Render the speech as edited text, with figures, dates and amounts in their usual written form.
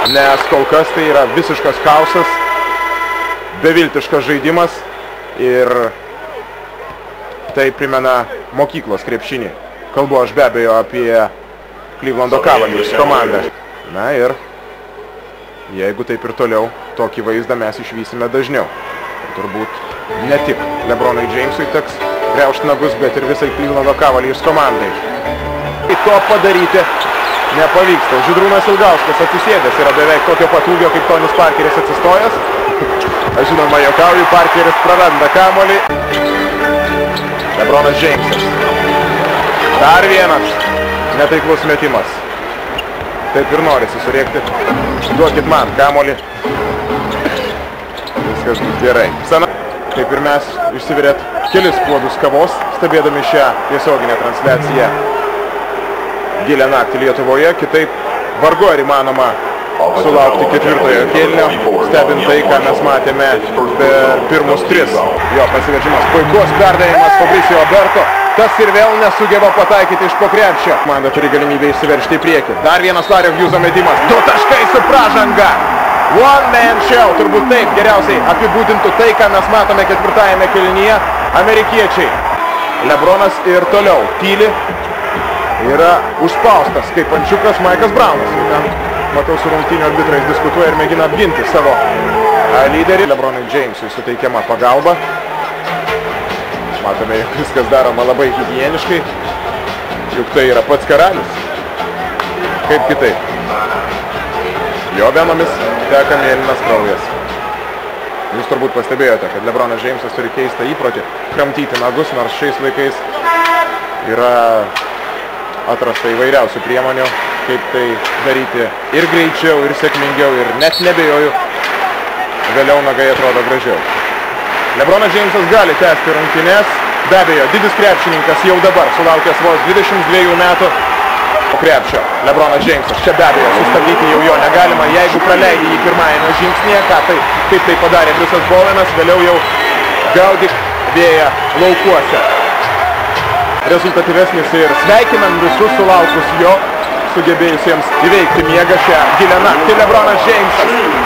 nes kol kas tai yra visiškas chaosas, beviltiškas žaidimas ir tai primena mokyklos krepšinį. Kalbu aš be abejo apie Clevelando Cavaliers komandą. Na ir jeigu taip ir toliau, tokį vaizdą mes išvysime dažniau. Turbūt ne tik LeBronui Jamesui teks griaužti nagus, bet ir visai Clevelando Cavaliers komandai. To padaryti nepavyksta. Žydrūnas Ilgauskas atsisėdęs yra beveik tokio pat ūgio kaip Tonis Parkeris atsistojęs. Aš žinoma juokauju, Parkeris praranda kamuolį. LeBronas Jamesas. Dar vienas netaiklus metimas. Taip ir norisi surėkti. Duokit man kamuolį. Viskas bus gerai. Kaip ir mes išsivirėt kelis puodus kavos, stebėdami šią tiesioginę transliaciją gilę naktį Lietuvoje. Kitaip vargu ar įmanoma sulaukti ketvirtojo kėlinio, stebint tai, ką mes matėme per pirmus 3. Jo pasiveržimas, puikus perdavimas Fabricio Oberto. Tas ir vėl nesugeba pataikyti iš po krepšio. Komanda turi galimybę išsiveržti į priekį. Dar vienas Larry Hugheso metimas. 2 taškai su pražanga. One man show. Turbūt taip geriausiai apibūdintų tai, ką mes matome ketvirtajame kėlinyje. Amerikiečiai. LeBronas ir toliau tyli. Yra užspaustas kaip ančiukas Maikas Braunas. Ten, matau, su rungtynių arbitrais diskutuoja ir mėgina apginti savo lyderį. LeBronui Jamesui suteikiama pagalba. Matome, jog viskas daroma labai higieniškai. Juk tai yra pats karalius. Kaip kitaip. Jo venomis teka mėlynas kraujas. Jūs turbūt pastebėjote, kad LeBronas Jamesas turi keistą įprotį kramtyti nagus, nors šiais laikais yra atrasta įvairiausių priemonių, kaip tai daryti ir greičiau, ir sėkmingiau, ir net nebejoju, vėliau nagai atrodo gražiau. LeBronas Jamesas gali tęsti rungtynes, be abejo, didis krepšininkas jau dabar sulaukęs vos 22 metų po krepšio. LeBronas Jamesas, čia be abejo, sustabdyti jau jo negalima, jeigu praleidė jį pirmajame žingsnėje, kaip tai padarė Chrisas Bovenas, vėliau jau gaudyk vėją laukuose. Rezultatyvesnis ir sveikinam visus sulaukus jo sugebėjusiems įveikti miegą šią gilę naktį LeBronas Jamesas.